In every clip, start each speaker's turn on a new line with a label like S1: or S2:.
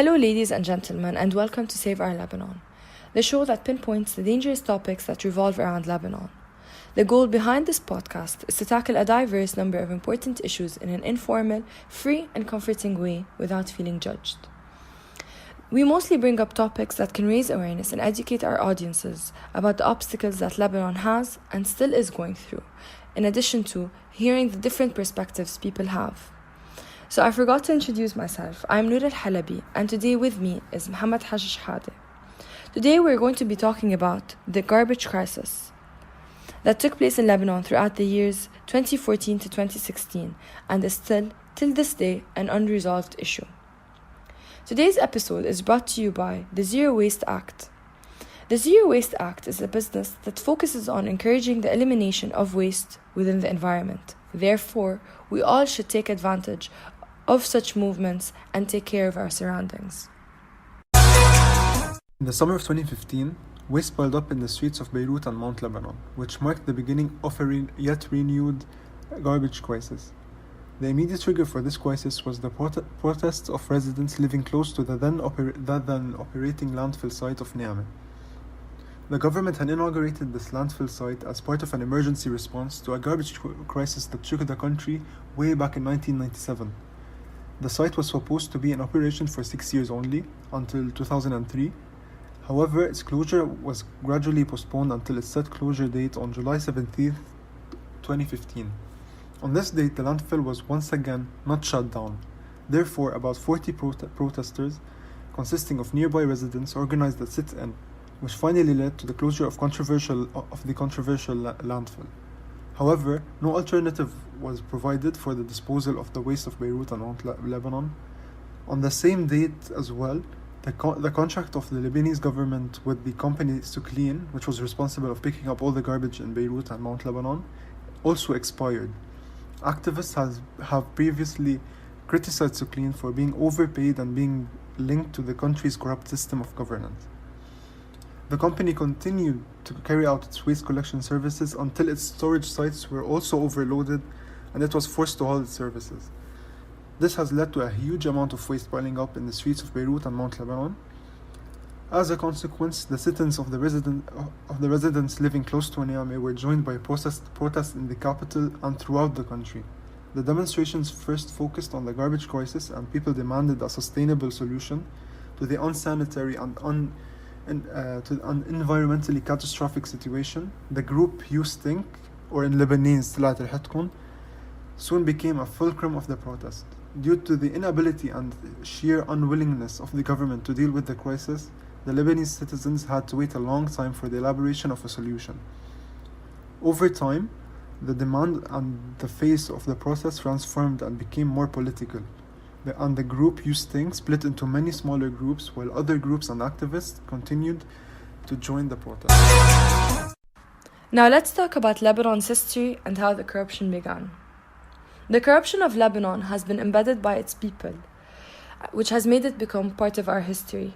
S1: Hello, ladies and gentlemen, and welcome to Save Our Lebanon, the show that pinpoints the dangerous topics that revolve around Lebanon. The goal behind this podcast is to tackle a diverse number of important issues in an informal, free, and comforting way without feeling judged. We mostly bring up topics that can raise awareness and educate our audiences about the obstacles that Lebanon has and still is going through, in addition to hearing the different perspectives people have. So I forgot to introduce myself. I'm Nour Halaby, and today with me is Mohammed Hajj Hadi. Today we're going to be talking about the garbage crisis that took place in Lebanon throughout the years 2014 to 2016 and is still, till this day, an unresolved issue. Today's episode is brought to you by the Zero Waste Act. The Zero Waste Act is a business that focuses on encouraging the elimination of waste within the environment. Therefore, we all should take advantage of such movements and take care of our surroundings.
S2: In the summer of 2015, waste piled up in the streets of Beirut and Mount Lebanon, which marked the beginning of a yet renewed garbage crisis. The immediate trigger for this crisis was the protests of residents living close to the then operating landfill site of Niamey. The government had inaugurated this landfill site as part of an emergency response to a garbage crisis that shook the country way back in 1997. The site was supposed to be in operation for 6 years only, until 2003. However, its closure was gradually postponed until its set closure date on July 17, 2015. On this date, the landfill was once again not shut down. Therefore, about 40 protesters, consisting of nearby residents, organized a sit-in, which finally led to the closure of the controversial landfill. However, no alternative was provided for the disposal of the waste of Beirut and Mount Lebanon. On the same date as well, the contract of the Lebanese government with the company Suclean, which was responsible of picking up all the garbage in Beirut and Mount Lebanon, also expired. Activists have previously criticized Suclean for being overpaid and being linked to the country's corrupt system of governance. The company continued to carry out its waste collection services until its storage sites were also overloaded and it was forced to halt its services. This has led to a huge amount of waste piling up in the streets of Beirut and Mount Lebanon. As a consequence, the sit-ins of the residents living close to Niamey were joined by protests in the capital and throughout the country. The demonstrations first focused on the garbage crisis, and people demanded a sustainable solution to the unsanitary and to an environmentally catastrophic situation. The group You Stink, or in Lebanese طلعت ريحتكم, soon became a fulcrum of the protest. Due to the inability and sheer unwillingness of the government to deal with the crisis, the Lebanese citizens had to wait a long time for the elaboration of a solution. Over time, the demand and the face of the protest transformed and became more political. And the group You Stink split into many smaller groups, while other groups and activists continued to join the protest.
S1: Now let's talk about Lebanon's history and how the corruption began. The corruption of Lebanon has been embedded by its people, which has made it become part of our history.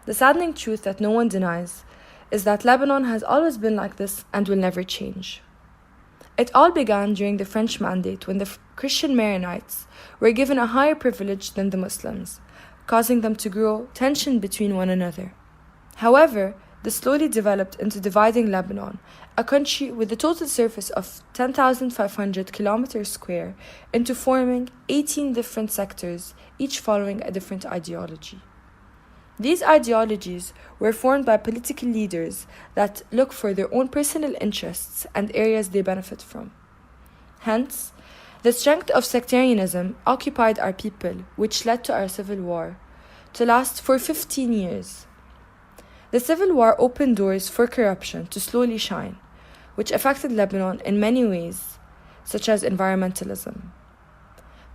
S1: The saddening truth that no one denies is that Lebanon has always been like this and will never change. It all began during the French Mandate, when the Christian Maronites were given a higher privilege than the Muslims, causing them to grow tension between one another. However, this slowly developed into dividing Lebanon, a country with a total surface of 10,500 kilometers square, into forming 18 different sectors, each following a different ideology. These ideologies were formed by political leaders that look for their own personal interests and areas they benefit from. Hence, the strength of sectarianism occupied our people, which led to our civil war, to last for 15 years. The civil war opened doors for corruption to slowly shine, which affected Lebanon in many ways, such as environmentalism.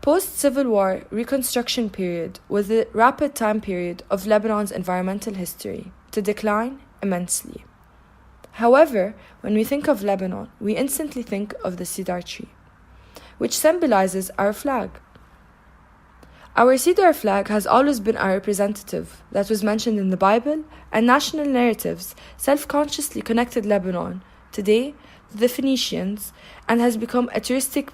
S1: Post-Civil War reconstruction period was the rapid time period of Lebanon's environmental history to decline immensely. However, when we think of Lebanon, we instantly think of the cedar tree, which symbolizes our flag. Our cedar flag has always been our representative that was mentioned in the Bible, and national narratives self-consciously connected Lebanon today to the Phoenicians and has become a touristic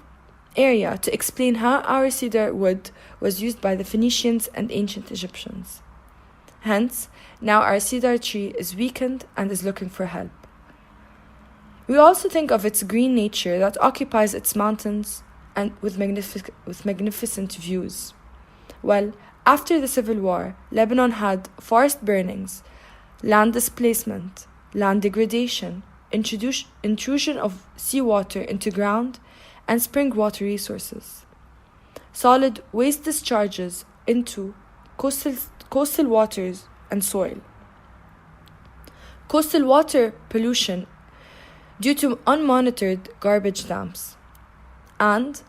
S1: area to explain how our cedar wood was used by the Phoenicians and ancient Egyptians. Hence, now our cedar tree is weakened and is looking for help. We also think of its green nature that occupies its mountains and with magnificent views. Well, after the Civil War, Lebanon had forest burnings, land displacement, land degradation, intrusion of seawater into ground, and spring water resources. Solid waste discharges into coastal waters and soil. Coastal water pollution due to unmonitored garbage dumps. And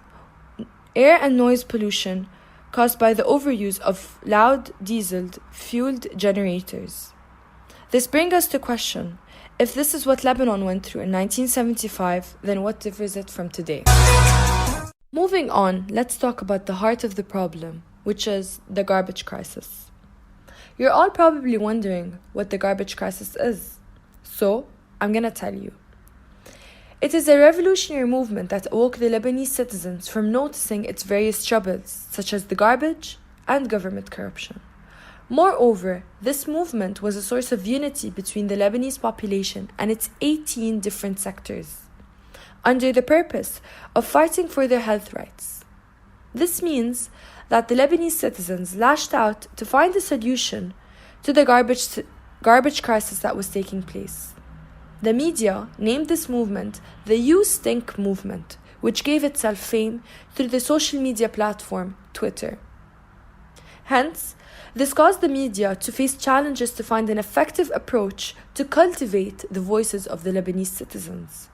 S1: air and noise pollution caused by the overuse of loud diesel-fueled generators. This brings us to question, if this is what Lebanon went through in 1975, then what differs it from today? Moving on, let's talk about the heart of the problem, which is the garbage crisis. You're all probably wondering what the garbage crisis is. So, I'm gonna tell you. It is a revolutionary movement that awoke the Lebanese citizens from noticing its various troubles, such as the garbage and government corruption. Moreover, this movement was a source of unity between the Lebanese population and its 18 different sectors, under the purpose of fighting for their health rights. This means that the Lebanese citizens lashed out to find a solution to the garbage crisis that was taking place. The media named this movement the You Stink movement, which gave itself fame through the social media platform Twitter. Hence, this caused the media to face challenges to find an effective approach to cultivate the voices of the Lebanese citizens.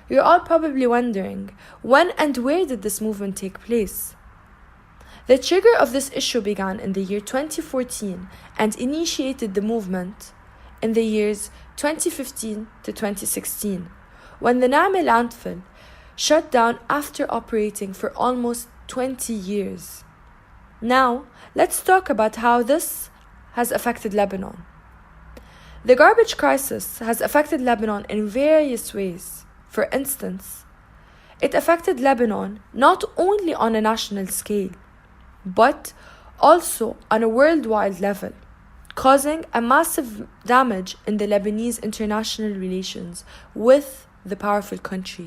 S1: You're all probably wondering, when and where did this movement take place? The trigger of this issue began in the year 2014 and initiated the movement in the years 2015 to 2016, when the Naameh landfill shut down after operating for almost 20 years. Now, let's talk about how this has affected Lebanon. The garbage crisis has affected Lebanon in various ways. For instance, it affected Lebanon not only on a national scale, but also on a worldwide level, causing a massive damage in the Lebanese international relations with the powerful country.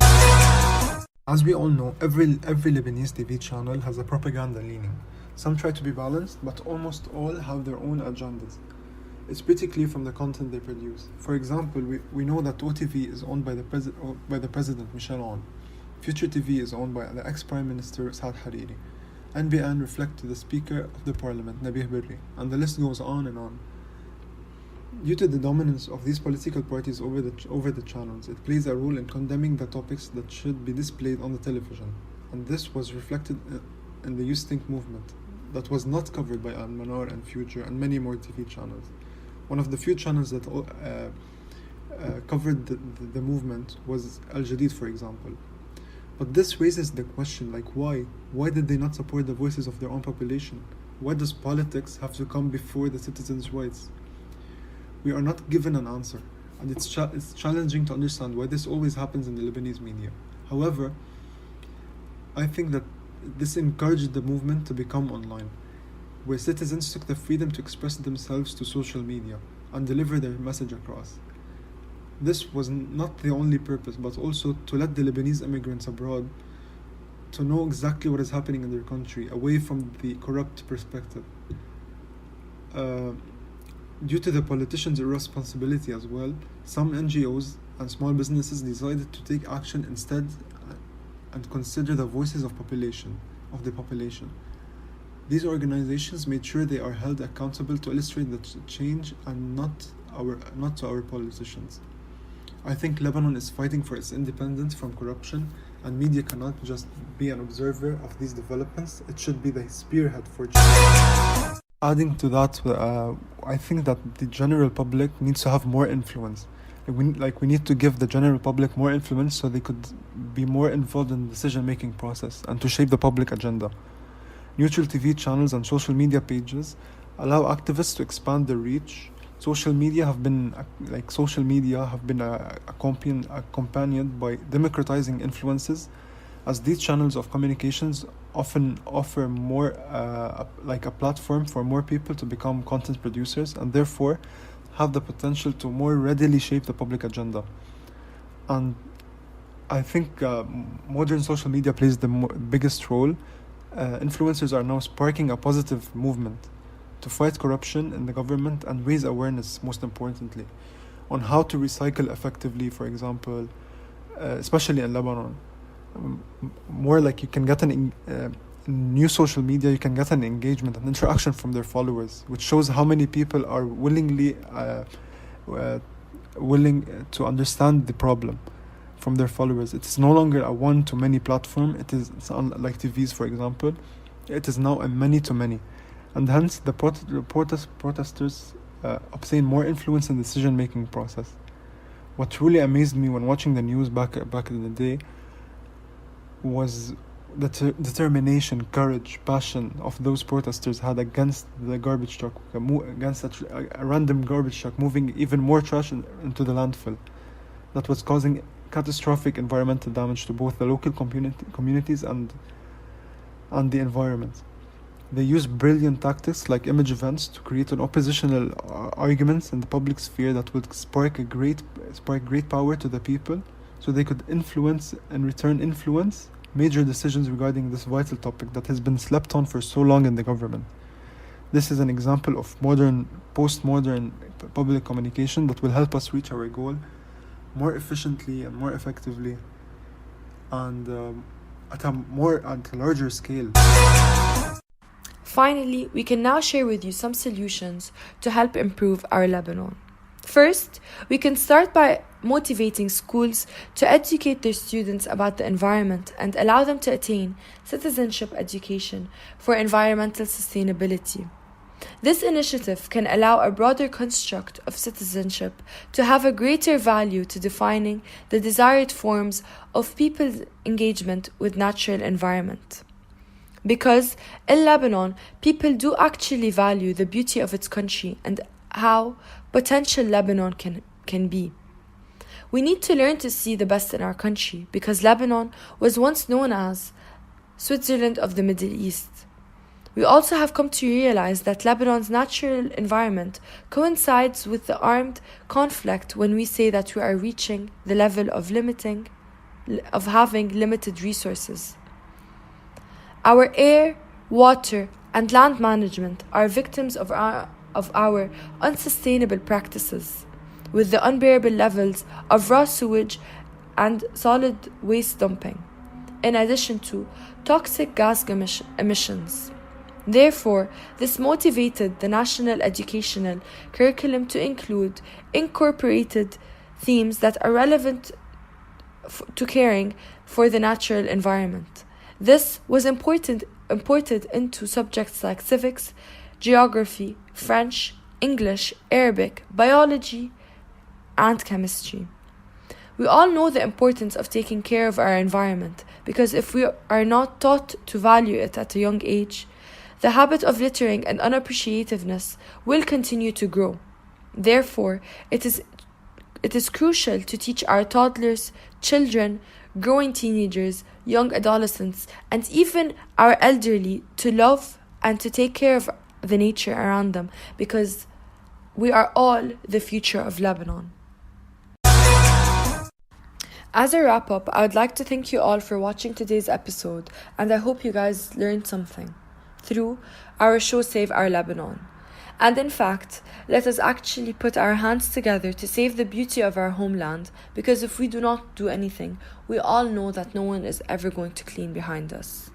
S2: As we all know, every Lebanese TV channel has a propaganda leaning. Some try to be balanced, but almost all have their own agendas. It's pretty clear from the content they produce. For example, we know that OTV is owned by the President Michel Aoun. Future TV is owned by the ex-Prime Minister Saad Hariri. NBN reflect to the Speaker of the Parliament, Nabih Berri, and the list goes on and on. Due to the dominance of these political parties over the channels, it plays a role in condemning the topics that should be displayed on the television, and this was reflected in the You Stink movement that was not covered by Al-Manar and Future and many more TV channels. One of the few channels that covered the movement was Al Jadid, for example. But this raises the question, like, why? Why did they not support the voices of their own population? Why does politics have to come before the citizens' rights? We are not given an answer, and it's challenging to understand why this always happens in the Lebanese media. However, I think that this encouraged the movement to become online, where citizens took the freedom to express themselves to social media and deliver their message across. This was not the only purpose, but also to let the Lebanese immigrants abroad to know exactly what is happening in their country, away from the corrupt perspective. Due to the politicians' irresponsibility as well, some NGOs and small businesses decided to take action instead and consider the voices of the population. These organizations made sure they are held accountable to illustrate the change and not to our politicians. I think Lebanon is fighting for its independence from corruption, and media cannot just be an observer of these developments. It should be the spearhead for change. Adding to that, I think that the general public needs to have more influence. We need to give the general public more influence so they could be more involved in the decision-making process and to shape the public agenda. Neutral TV channels and social media pages allow activists to expand their reach. Social media have been accompanied by democratizing influences as these channels of communications often offer more like a platform for more people to become content producers and therefore have the potential to more readily shape the public agenda. And I think modern social media plays the biggest role. Influencers are now sparking a positive movement to fight corruption in the government and raise awareness, most importantly, on how to recycle effectively, for example, especially in Lebanon. More like you can get new social media, you can get an engagement and interaction from their followers, which shows how many people are willing to understand the problem from their followers. It is no longer a one-to-many platform. It's unlike TVs, for example. It is now a many-to-many. And hence, the protesters obtain more influence in the decision-making process. What really amazed me when watching the news back in the day was the determination, courage, passion of those protesters had against the garbage truck, against a random garbage truck moving even more trash into the landfill that was causing catastrophic environmental damage to both the local communities and the environment. They used brilliant tactics like image events to create an oppositional arguments in the public sphere that would spark great power to the people, so they could influence major decisions regarding this vital topic that has been slept on for so long in the government. This is an example of postmodern public communication that will help us reach our goal more efficiently and more effectively, and at a larger scale.
S1: Finally, we can now share with you some solutions to help improve our Lebanon. First, we can start by motivating schools to educate their students about the environment and allow them to attain citizenship education for environmental sustainability. This initiative can allow a broader construct of citizenship to have a greater value to defining the desired forms of people's engagement with natural environment. Because in Lebanon, people do actually value the beauty of its country and how potential Lebanon can be. We need to learn to see the best in our country because Lebanon was once known as Switzerland of the Middle East. We also have come to realize that Lebanon's natural environment coincides with the armed conflict when we say that we are reaching the level of having limited resources. Our air, water, and land management are victims of our unsustainable practices, with the unbearable levels of raw sewage and solid waste dumping, in addition to toxic gas emissions. Therefore, this motivated the national educational curriculum to include incorporated themes that are relevant to caring for the natural environment. This was imported into subjects like civics, geography, French, English, Arabic, biology, and chemistry. We all know the importance of taking care of our environment because if we are not taught to value it at a young age, the habit of littering and unappreciativeness will continue to grow. Therefore, it is crucial to teach our toddlers, children, growing teenagers, young adolescents, and even our elderly to love and to take care of the nature around them because we are all the future of Lebanon. As a wrap up, I would like to thank you all for watching today's episode, and I hope you guys learned something through our show Save Our Lebanon. And in fact, let us actually put our hands together to save the beauty of our homeland, because if we do not do anything, we all know that no one is ever going to clean behind us.